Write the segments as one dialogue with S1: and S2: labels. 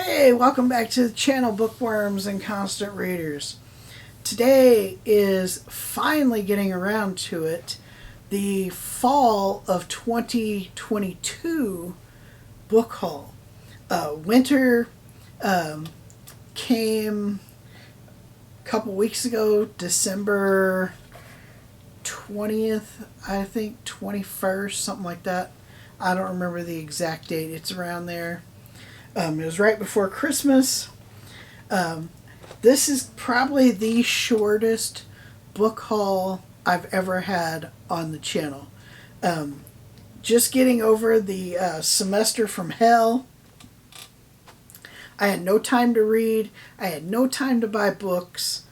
S1: Hey, welcome back to the channel, Bookworms and Constant Readers. Today is finally getting around to it, the fall of 2022 book haul. Winter came a couple weeks ago, December 20th, I think, 21st, something like that. I don't remember the exact date, it's around there. It was right before Christmas. This is probably the shortest book haul I've ever had on the channel. Just getting over the semester from hell. I had no time to read. I had no time to buy books.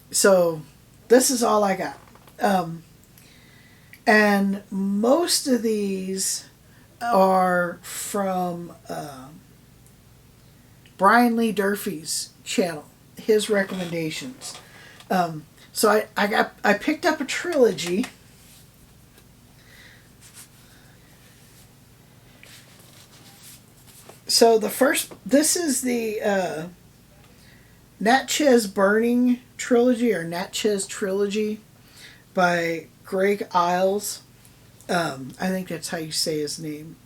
S1: So this is all I got. And most of these are from Brian Lee Durfee's channel, his recommendations. So I picked up a trilogy. So this is the Natchez Burning trilogy, or Natchez trilogy, by Greg Iles. I think that's how you say his name.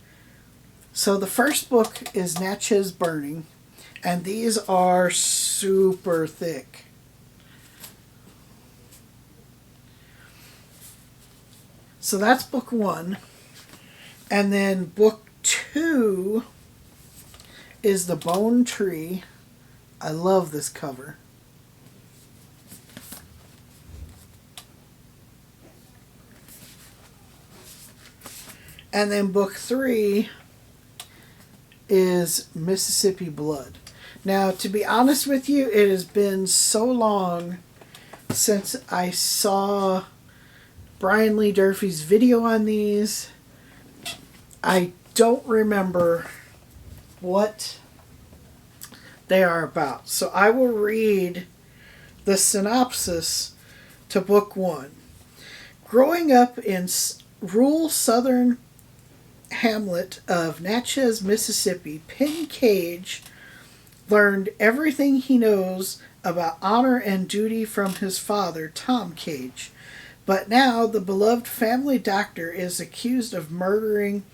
S1: So the first book is Natchez Burning, and these are super thick. So that's book one. And then book two is The Bone Tree. I love this cover. And then book three is Mississippi Blood. Now, to be honest with you, it has been so long since I saw Brian Lee Durfee's video on these. I don't remember what they are about. So I will read the synopsis to book one. Growing up in rural southern hamlet of Natchez, Mississippi, Penn Cage learned everything he knows about honor and duty from his father, Tom Cage. But now the beloved family doctor is accused of murdering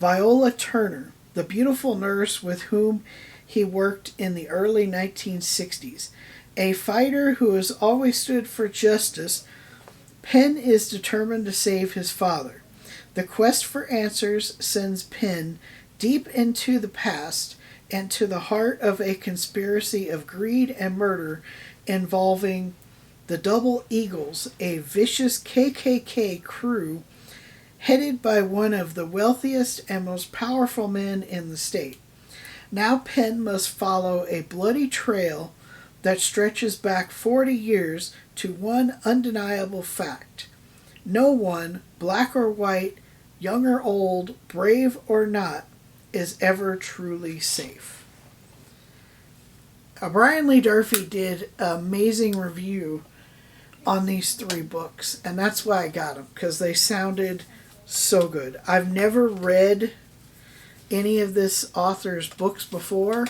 S1: Viola Turner, the beautiful nurse with whom he worked in the early 1960s. A fighter who has always stood for justice, Penn is determined to save his father. The quest for answers sends Penn deep into the past and to the heart of a conspiracy of greed and murder involving the Double Eagles, a vicious KKK crew headed by one of the wealthiest and most powerful men in the state. Now Penn must follow a bloody trail that stretches back 40 years to one undeniable fact. No one, black or white, young or old, brave or not, is ever truly safe. Brian Lee Durfee did an amazing review on these three books, and that's why I got them, because they sounded so good. I've never read any of this author's books before,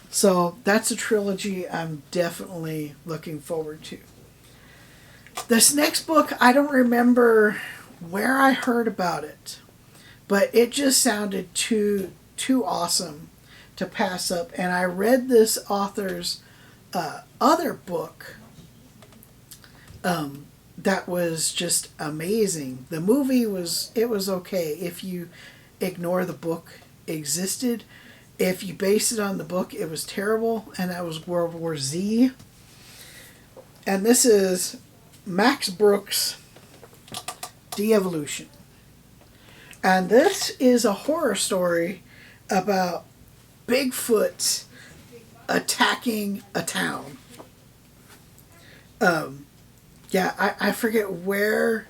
S1: so that's a trilogy I'm definitely looking forward to. This next book, I don't remember where I heard about it, but it just sounded too awesome to pass up. And I read this author's other book that was just amazing. The movie was okay if you ignore the book existed. If you base it on the book, it was terrible, and that was World War Z. And this is Max Brooks' De-Evolution. And this is a horror story about Bigfoot attacking a town. I forget where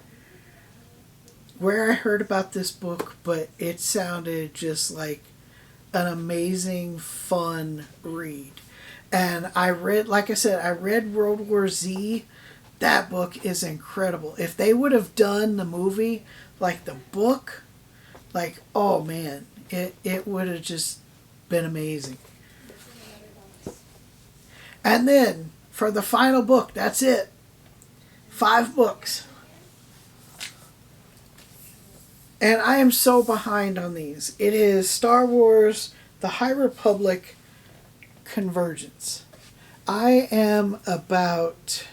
S1: I heard about this book, but it sounded just like an amazing, fun read. And I read, like I said, I read World War Z. That book is incredible. If they would have done the movie like the book, like, oh man, it would have just been amazing. And then, for the final book, that's it. 5 books. And I am so behind on these. It is Star Wars, The High Republic, Convergence. I am about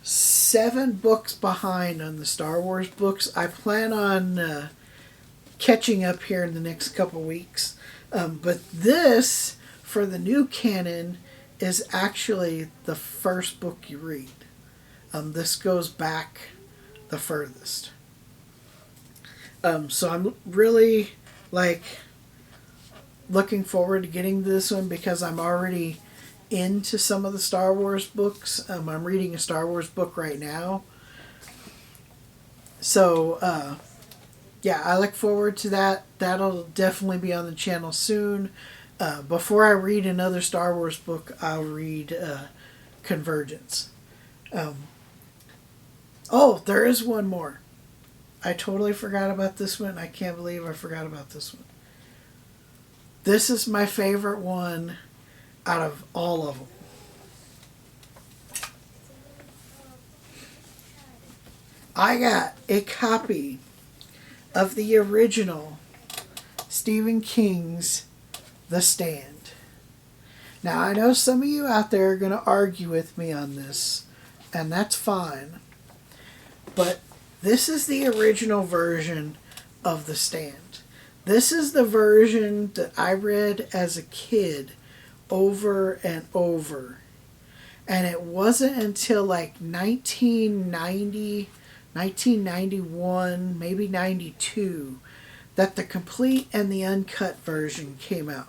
S1: 7 books behind on the Star Wars books. I plan on catching up here in the next couple weeks. But this, for the new canon, is actually the first book you read. This goes back the furthest. So I'm really looking forward to getting this one because I'm already into some of the Star Wars books. I'm reading a Star Wars book right now. So yeah, I look forward to that. That'll definitely be on the channel soon. Before I read another Star Wars book, I'll read Convergence. Oh, there is one more. I totally forgot about this one. I can't believe I forgot about this one. This is my favorite one out of all of them. I got a copy of the original Stephen King's The Stand. Now, I know some of you out there are going to argue with me on this, and that's fine. But this is the original version of The Stand. This is the version that I read as a kid over and over. And it wasn't until like 1990, 1991, maybe 92, that the complete and the uncut version came out.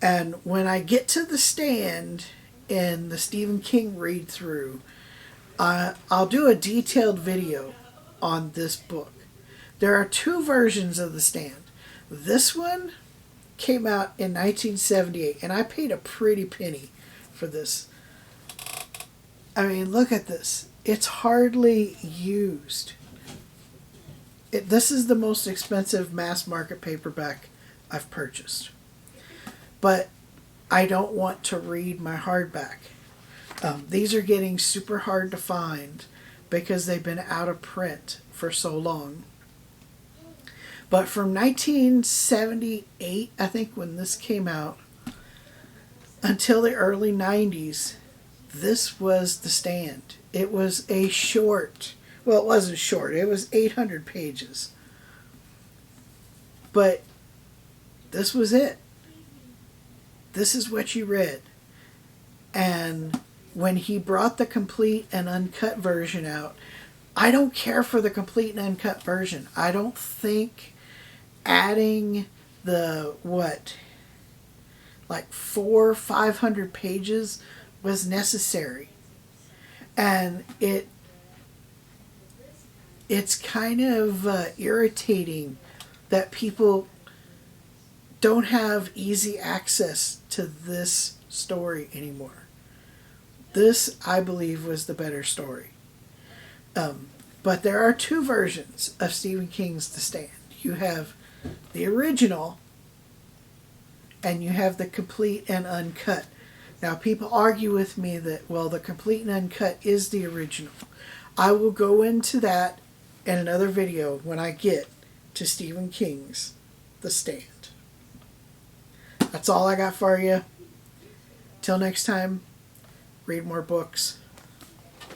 S1: And when I get to The Stand in the Stephen King read-through, I'll do a detailed video on this book. There are 2 versions of The Stand. This one came out in 1978, and I paid a pretty penny for this. I mean, look at this. It's hardly used. This is the most expensive mass market paperback I've purchased. But I don't want to read my hardback. These are getting super hard to find because they've been out of print for so long. But from 1978, I think, when this came out, until the early 90s, this was The Stand. It was a short, well, it wasn't short, it was 800 pages. But this was it. This is what you read. And when he brought the complete and uncut version out, I don't care for the complete and uncut version. I don't think adding the, 400 or 500 pages was necessary. And it's kind of irritating that people don't have easy access to this story anymore. This, I believe, was the better story. But there are 2 versions of Stephen King's The Stand. You have the original, and you have the complete and uncut. Now, people argue with me that, well, the complete and uncut is the original. I will go into that in another video when I get to Stephen King's The Stand. That's all I got for you. Till next time, read more books.